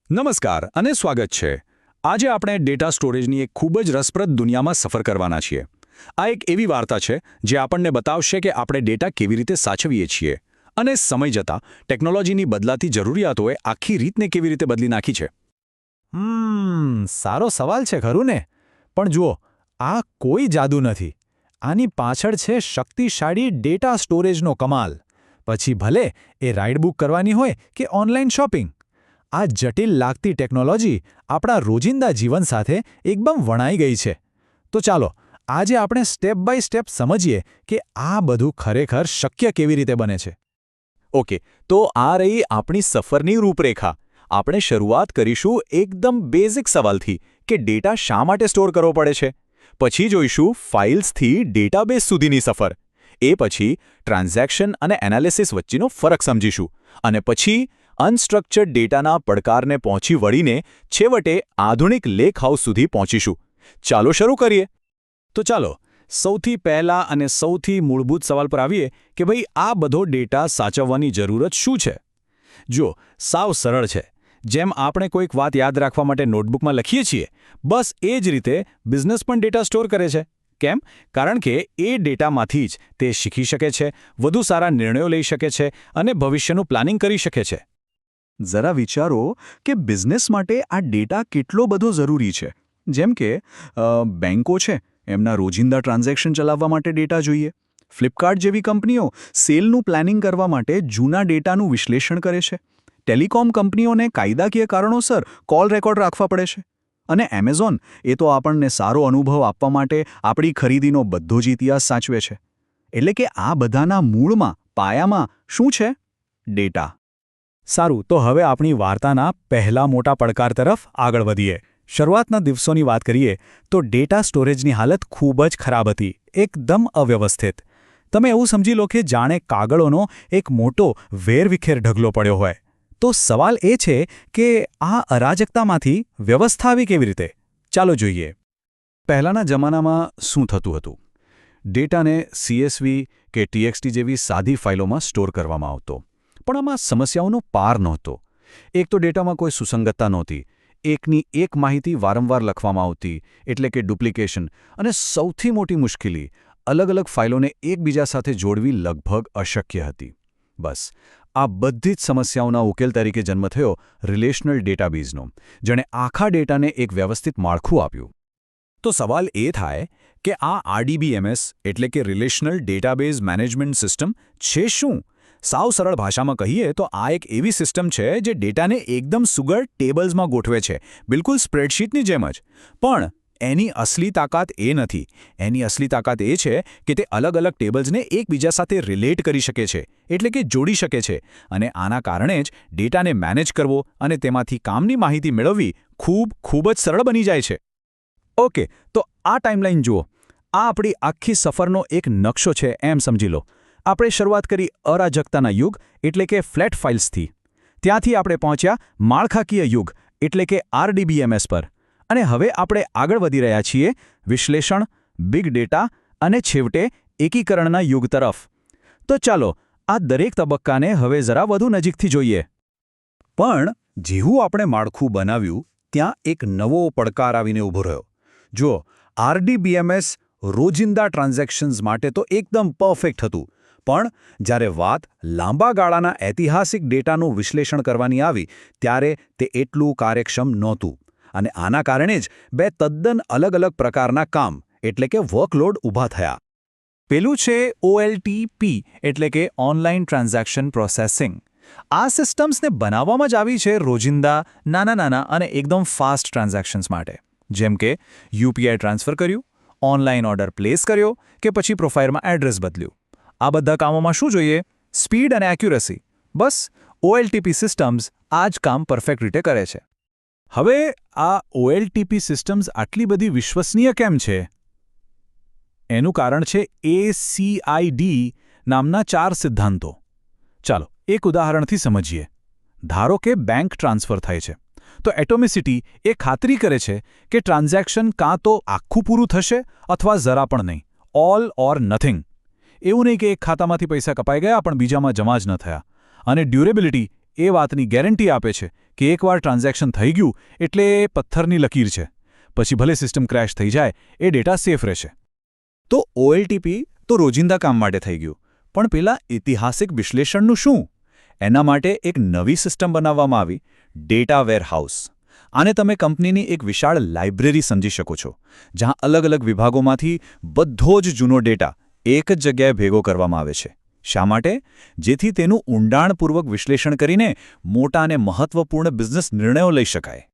નમસ્કાર અને સ્વાગત છે. આજે આપણે ડેટા સ્ટોરેજની એક ખૂબ જ રસપ્રદ દુનિયામાં સફર કરવાના છીએ. આ એક એવી વાર્તા છે જે આપણને બતાવશે કે આપણે ડેટા કેવી રીતે સાચવીએ છીએ અને સમય જતાં ટેકનોલોજીની બદલાતી જરૂરિયાતોએ આખી રીતને કેવી રીતે બદલી નાખી છે. સારો સવાલ છે ખરું ને? પણ જુઓ, આ કોઈ જાદુ નથી. આની પાછળ છે શક્તિશાળી ડેટા સ્ટોરેજનો કમાલ. પછી ભલે એ રાઇડ બુક કરવાની હોય કે ઓનલાઈન શોપિંગ. આ જટિલ લાગતી ટેકનોલોજી આપણા રોજિંદા જીવન સાથે એકદમ વણાઈ ગઈ છે. તો ચાલો, આજે આપણે સ્ટેપ બાય સ્ટેપ સમજીએ કે આ બધું ખરેખર શક્ય કેવી રીતે બને છે. ઓકે, તો આ રહી આપણી સફરની રૂપરેખા. આપણે શરૂઆત કરીશું એકદમ બેઝિક સવાલથી કે ડેટા શા માટે સ્ટોર કરવો પડે છે. પછી જોઈશું ફાઇલ્સથી ડેટાબેઝ સુધીની સફર. એ પછી ટ્રાન્ઝેક્શન અને એનાલિસિસ વચ્ચેનો ફરક સમજીશું. અને પછી અનસ્ટ્રક્ચર્ડ ડેટાના પડકારને પહોંચી વળીને છેવટે આધુનિક લેકહાઉસ સુધી પહોંચીશું. ચાલો શરૂ કરીએ. તો ચાલો, સૌથી પહેલા અને સૌથી મૂળભૂત સવાલ પર આવીએ કે ભાઈ આ બધો ડેટા સાચવવાની જરૂરત શું છે? જો, સાવ સરળ છે. જેમ આપણે કોઈક વાત યાદ રાખવા માટે નોટબુકમાં લખીએ છીએ, બસ એ જ રીતે બિઝનેસ પણ ડેટા સ્ટોર કરે છે. કેમ? કારણ કે એ ડેટામાંથી જ તે શીખી શકે છે, વધુ સારા નિર્ણયો લઈ શકે છે અને ભવિષ્યનું પ્લાનિંગ કરી શકે છે. જરા વિચારો કે બિઝનેસ માટે આ ડેટા કેટલો બધો જરૂરી છે. જેમ કે બેંકો છે, એમના રોજિંદા ટ્રાન્ઝેક્શન ચલાવવા માટે ડેટા જોઈએ. ફ્લિપકાર્ટ જેવી કંપનીઓ સેલનું પ્લાનિંગ કરવા માટે જૂના ડેટાનું વિશ્લેષણ કરે છે. ટેલિકોમ કંપનીઓને કાયદાકીય કારણોસર કોલ રેકોર્ડ રાખવા પડે છે. અને એમેઝોન એ તો આપણને સારો અનુભવ આપવા માટે આપણી ખરીદીનો બધો જ ઇતિહાસ સાચવે છે. એટલે કે આ બધાના મૂળમાં, પાયામાં શું છે? ડેટા. સારું, તો હવે આપણી વાર્તાના પહેલા મોટા પડકાર તરફ આગળ વધીએ. શરૂઆતના દિવસોની વાત કરીએ તો ડેટા સ્ટોરેજની હાલત ખૂબ જ ખરાબ હતી, એકદમ અવ્યવસ્થિત. તમે એવું સમજી લો કે જાણે કાગળોનો એક મોટો વેરવિખેર ઢગલો પડ્યો હોય. તો સવાલ એ છે કે આ અરાજકતામાંથી વ્યવસ્થા આવી કેવી રીતે? ચાલો જોઈએ. પહેલાંના જમાનામાં શું થતું હતું? ડેટાને CSV કે TXT જેવી સાદી ફાઇલોમાં સ્ટોર કરવામાં આવતો. પણ આમાં સમસ્યાઓનો પાર નહોતો. એક તો ડેટામાં કોઈ સુસંગતતા નહોતી. એકની એક માહિતી વારંવાર લખવામાં આવતી, એટલે કે ડુપ્લિકેશન. અને સૌથી મોટી મુશ્કેલી, અલગ અલગ ફાઇલોને એકબીજા સાથે જોડવી લગભગ અશક્ય હતી. બસ, આ બધી જ સમસ્યાઓના ઉકેલ તરીકે જન્મ થયો રિલેશનલ ડેટાબેઝનો, જેણે આખા ડેટાને એક વ્યવસ્થિત માળખું આપ્યું. તો સવાલ એ થાય કે આ RDBMS એટલે કે રિલેશનલ ડેટાબેઝ મેનેજમેન્ટ સિસ્ટમ છે શું? સાવ સરળ ભાષામાં કહીએ તો આ એક એવી સિસ્ટમ છે જે ડેટાને એકદમ સુઘડ ટેબલ્સમાં ગોઠવે છે, બિલકુલ સ્પ્રેડશીટની જેમ જ. પણ એની અસલી તાકાત એ નથી. એની અસલી તાકાત એ છે કે તે અલગ અલગ ટેબલ્સને એકબીજા સાથે રિલેટ કરી શકે છે, એટલે કે જોડી શકે છે. અને આના કારણે જ ડેટાને મેનેજ કરવો અને તેમાંથી કામની માહિતી મેળવવી ખૂબ જ સરળ બની જાય છે. ઓકે, તો આ ટાઈમલાઈન જુઓ. આ આપણી આખી સફરનો એક નકશો છે એમ સમજી લો. આપણે શરૂઆત કરી અરાજકતાના યુગ એટલે કે ફ્લેટ ફાઇલ્સથી. ત્યાંથી આપણે પહોંચ્યા માળખાકીય યુગ એટલે કે RDBMS પર. અને હવે આપણે આગળ વધી રહ્યા છીએ વિશ્લેષણ, બિગ ડેટા અને છેવટે એકીકરણના યુગ તરફ. તો ચાલો આ દરેક તબક્કાને હવે જરા વધુ નજીકથી જોઈએ. પણ જેવું આપણે માળખું બનાવ્યું ત્યાં એક નવો પડકાર આવીને ઊભો રહ્યો. જુઓ, RDBMS રોજિંદા ટ્રાન્ઝેક્શન્સ માટે તો એકદમ પરફેક્ટ હતું. પણ જ્યારે વાત લાંબા ગાળાના ઐતિહાસિક ડેટાનું વિશ્લેષણ કરવાની આવી ત્યારે તે એટલું કાર્યક્ષમ નહોતું. અને આના કારણે જ બે તદ્દન અલગ અલગ પ્રકારના કામ એટલે કે વર્કલોડ ઊભા થયા. પેલું છે OLTP એટલે કે ઓનલાઈન ટ્રાન્ઝેક્શન પ્રોસેસિંગ. આ સિસ્ટમ્સને બનાવવામાં જ આવી છે રોજિંદા નાના અને એકદમ ફાસ્ટ ટ્રાન્ઝેક્શન્સ માટે. જેમ કે UPI ટ્રાન્સફર કર્યું, ઓનલાઈન ઓર્ડર પ્લેસ કર્યો કે પછી પ્રોફાઇલમાં એડ્રેસ બદલ્યું. આ બધા કામોમાં શું જોઈએ? સ્પીડ અને એક્યુરસી. બસ OLTP સિસ્ટમ્સ આ જ કામ પરફેક્ટ રીતે કરે છે. હવે આ OLTP સિસ્ટમ્સ આટલી બધી વિશ્વસનીય કેમ છે? એનું કારણ છે ACID નામના 4 સિદ્ધાંતો. ચાલો એક ઉદાહરણથી સમજીએ. ધારો કે બેંક ટ્રાન્સફર થાય છે, તો એટોમિસિટી એ ખાતરી કરે છે કે ટ્રાન્ઝેક્શન કાં તો આખું પૂરું થશે અથવા જરા પણ નહીં, ઓલ ઓર નથિંગ. એવું નહીં કે એક ખાતામાંથી પૈસા કપાઈ ગયા પણ બીજામાં જમા જ ન થયા. અને ડ્યુરેબિલિટી એ વાતની ગેરંટી આપે છે કે એકવાર ટ્રાન્ઝેક્શન થઈ ગયું એટલે એ પથ્થરની લકીર છે. પછી ભલે સિસ્ટમ ક્રેશ થઈ જાય, એ ડેટા સેફ રહેશે. તો OLTP તો રોજિંદા કામ માટે થઈ ગયું, પણ પેલા ઐતિહાસિક વિશ્લેષણનું શું? એના માટે એક નવી સિસ્ટમ બનાવવામાં આવી, ડેટા વેરહાઉસ. આને તમે કંપનીની એક વિશાળ લાઇબ્રેરી સમજી શકો છો, જ્યાં અલગ અલગ વિભાગોમાંથી બધો જ જૂનો ડેટા એક જ જગ્યાએ ભેગો કરવામાં આવે છે. શા માટે? જેથી તેનું ઊંડાણપૂર્વક વિશ્લેષણ કરીને મોટા અને મહત્વપૂર્ણ બિઝનેસ નિર્ણયો લઈ શકાય.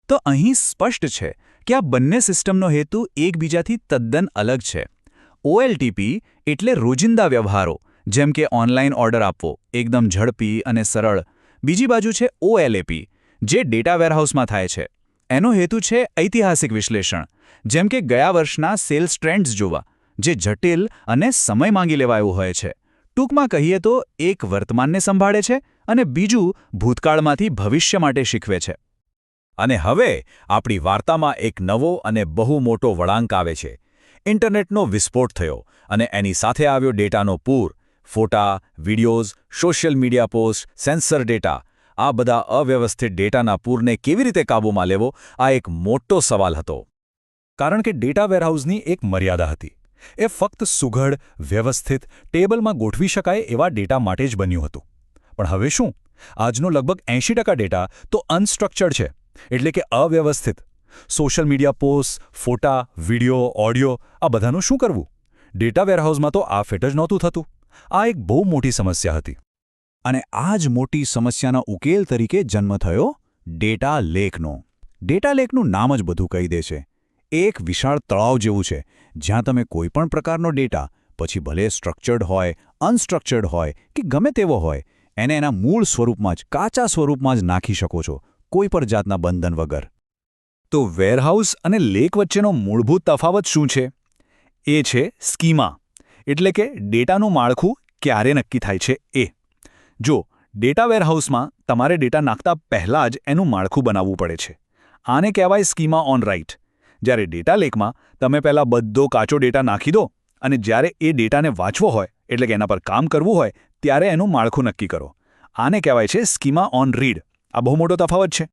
તો અહીં સ્પષ્ટ છે કે આ બંને સિસ્ટમનો હેતુ એકબીજાથી તદ્દન અલગ છે. OLTP એટલે રોજિંદા વ્યવહારો, જેમ કે ઓનલાઈન ઓર્ડર આપવો, એકદમ ઝડપી અને સરળ. બીજી બાજુ છે OLAP, જે ડેટા વેરહાઉસમાં થાય છે. એનો હેતુ છે ઐતિહાસિક વિશ્લેષણ, જેમ કે ગયા વર્ષના સેલ્સ ટ્રેન્ડ્સ જોવા, જે જટિલ અને સમય માંગી લેવા એવું હોય છે. ટૂંકમાં કહીએ તો એક વર્તમાનને સંભાળે છે અને બીજું ભૂતકાળમાંથી ભવિષ્ય માટે શીખવે છે. અને હવે આપણી વાર્તામાં એક નવો અને બહુ મોટો વળાંક આવે છે. ઇન્ટરનેટનો વિસ્ફોટ થયો અને એની સાથે આવ્યો ડેટાનો પૂર. ફોટા, videos, social media post, sensor data, આ બધા અવ્યવસ્થિત ડેટાના પૂરને કેવી રીતે કાબૂમાં લેવો, આ એક મોટો સવાલ હતો. કારણ કે ડેટા વેરહાઉસની એક મર્યાદા હતી. એ ફક્ત સુઘડ, વ્યવસ્થિત, ટેબલમાં ગોઠવી શકાય એવા ડેટા માટે જ બન્યું હતું. પણ હવે શું? આજનો લગભગ 80% ડેટા તો અનસ્ટ્રક્ચર્ડ છે, એટલે કે અવ્યવસ્થિત. સોશિયલ મીડિયા પોસ્ટ, ફોટા, વિડિયો, ઓડિયો, આ બધાનું શું કરવું? ડેટા વેરહાઉસમાં તો આ ફિટ જ નહોતું થતું. આ એક બહુ મોટી સમસ્યા હતી. અને આ જ મોટી સમસ્યાના ઉકેલ તરીકે જન્મ થયો ડેટા લેકનો. ડેટા લેકનું નામ જ બધું કહી દે છે. એક વિશાળ તળાવ જેવું છે, જ્યાં તમે કોઈપણ પ્રકારનો ડેટા, પછી ભલે સ્ટ્રક્ચર્ડ હોય, અનસ્ટ્રક્ચર્ડ હોય કે ગમે તેવો હોય, એને એના મૂળ સ્વરૂપમાં જ, કાચા સ્વરૂપમાં જ નાખી શકો છો, કોઈ પણ જાતના બંધન વગર. તો વેરહાઉસ અને લેક વચ્ચેનો મૂળભૂત તફાવત શું છે? એ છે સ્કીમા, એટલે કે ડેટાનું માળખું ક્યારે નક્કી થાય છે એ. જો ડેટા વેરહાઉસમાં તમારે ડેટા નાખતા પહેલાં જ એનું માળખું બનાવવું પડે છે. આને કહેવાય સ્કીમા ઓન રાઇટ. જ્યારે ડેટા લેકમાં તમે પહેલાં બધો કાચો ડેટા નાખી દો અને જ્યારે એ ડેટાને વાંચવો હોય, એટલે કે એના પર કામ કરવું હોય, ત્યારે એનું માળખું નક્કી કરો. આને કહેવાય છે સ્કીમા ઓન રીડ. આ બહુ મોટો તફાવત છે.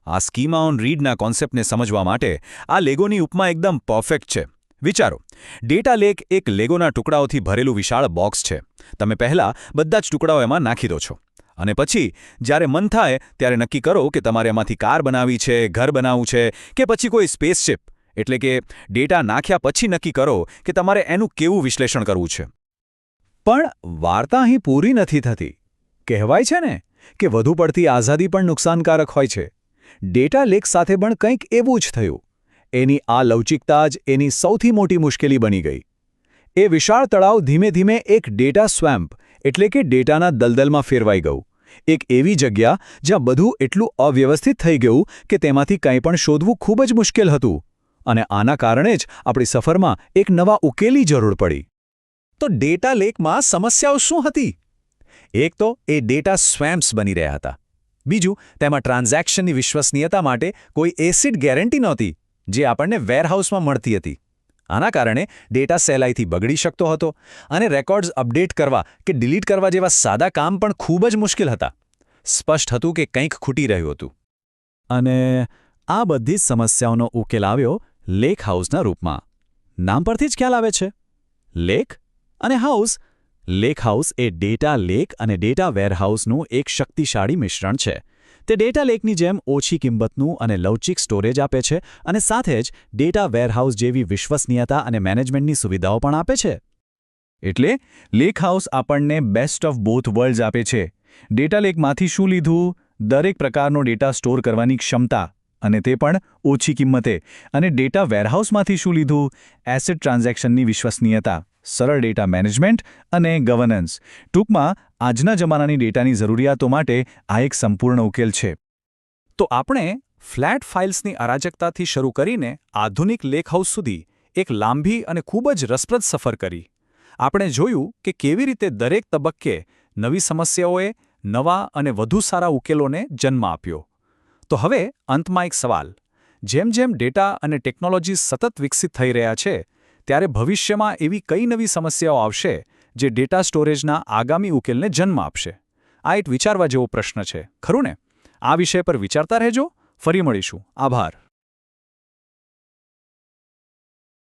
આ સ્કીમા ઓન રીડના કોન્સેપ્ટને સમજવા માટે આ લેગોની ઉપમા એકદમ પરફેક્ટ છે. વિચારો, ડેટા લેક એક લેગોના ટુકડાઓથી ભરેલું વિશાળ બોક્સ છે. તમે પહેલાં બધા જ ટુકડાઓ એમાં નાખી દો છો. અને પછી જ્યારે મન થાય ત્યારે નક્કી કરો કે તમારે એમાંથી કાર બનાવવી છે, ઘર બનાવવું છે કે પછી કોઈ સ્પેસશિપ. એટલે કે ડેટા નાખ્યા પછી નક્કી કરો કે તમારે એનું કેવું વિશ્લેષણ કરવું છે. પણ વાર્તા અહીં પૂરી નથી થતી. કહેવાય છે ને કે વધુ પડતી આઝાદી પણ નુકસાનકારક હોય છે. ડેટા લેક સાથે પણ કંઈક એવું જ થયું. એની આ લવચિકતા જ એની સૌથી મોટી મુશ્કેલી બની ગઈ. એ વિશાળ તળાવ ધીમે ધીમે એક ડેટા સ્વેમ્પ, એટલે કે ડેટાના દલદલમાં ફેરવાઈ ગયું. એક એવી જગ્યા જ્યાં બધું એટલું અવ્યવસ્થિત થઈ ગયું કે તેમાંથી કંઈ પણ શોધવું ખૂબ જ મુશ્કેલ હતું. અને આના કારણે જ આપણી સફરમાં એક નવા ઉકેલની જરૂર પડી. તો ડેટા લેકમાં સમસ્યાઓ શું હતી? એક તો એ ડેટા સ્વેમ્પ્સ બની રહ્યા હતા. બીજું, તેમાં ટ્રાન્ઝેક્શનની વિશ્વસનીયતા માટે કોઈ એસિડ ગેરંટી નહોતી, જે આપણને વેરહાઉસમાં મળતી હતી. આના કારણે ડેટા સહેલાઈથી બગડી શકતો હતો અને રેકોર્ડ્સ અપડેટ કરવા કે ડિલીટ કરવા જેવા સાદા કામ પણ ખૂબ જ મુશ્કેલ હતા. સ્પષ્ટ હતું કે કંઈક ખૂટી રહ્યું હતું. અને આ બધી સમસ્યાઓનો ઉકેલ આવ્યો લેક હાઉસના રૂપમાં. નામ પરથી જ ખ્યાલ આવે છે. લેક અને હાઉસ. લેક હાઉસ એ ડેટા લેક અને ડેટા વેરહાઉસનું એક શક્તિશાળી મિશ્રણ છે. તે ડેટા લેકની જેમ ઓછી કિંમતનું અને લવચિક સ્ટોરેજ આપે છે અને સાથે જ ડેટા વેરહાઉસ જેવી વિશ્વસનીયતા અને મેનેજમેન્ટની સુવિધાઓ પણ આપે છે. એટલે લેક હાઉસ આપણને બેસ્ટ ઓફ બોથ વર્લ્ડ્સ આપે છે. ડેટા લેકમાંથી શું લીધું? દરેક પ્રકારનો ડેટા સ્ટોર કરવાની ક્ષમતા, અને તે પણ ઓછી કિંમતે. અને ડેટા વેરહાઉસમાંથી શું લીધું? એસેટ ટ્રાન્ઝેક્શનની વિશ્વસનીયતા, સરળ ડેટા મેનેજમેન્ટ અને ગવર્નન્સ. ટૂંકમાં આજના જમાનાની ડેટાની જરૂરિયાતો માટે આ એક સંપૂર્ણ ઉકેલ છે. તો આપણે ફ્લેટ ફાઇલ્સની અરાજકતાથી શરૂ કરીને આધુનિક લેકહાઉસ સુધી એક લાંબી અને ખૂબ જ રસપ્રદ સફર કરી. આપણે જોયું કે કેવી રીતે દરેક તબક્કે નવી સમસ્યાઓએ નવા અને વધુ સારા ઉકેલોને જન્મ આપ્યો. તો હવે અંતમાં એક સવાલ. જેમ જેમ ડેટા અને ટેકનોલોજી સતત વિકસિત થઈ રહ્યા છે, ત્યારે ભવિષ્યમાં એવી કઈ નવી સમસ્યાઓ આવશે જે ડેટા સ્ટોરેજના આગામી ઉકેલને જન્મ આપશે? આ એક વિચારવા જેવો પ્રશ્ન છે, ખરું ને? આ વિષય પર વિચારતા રહેજો. ફરી મળીશું. આભાર.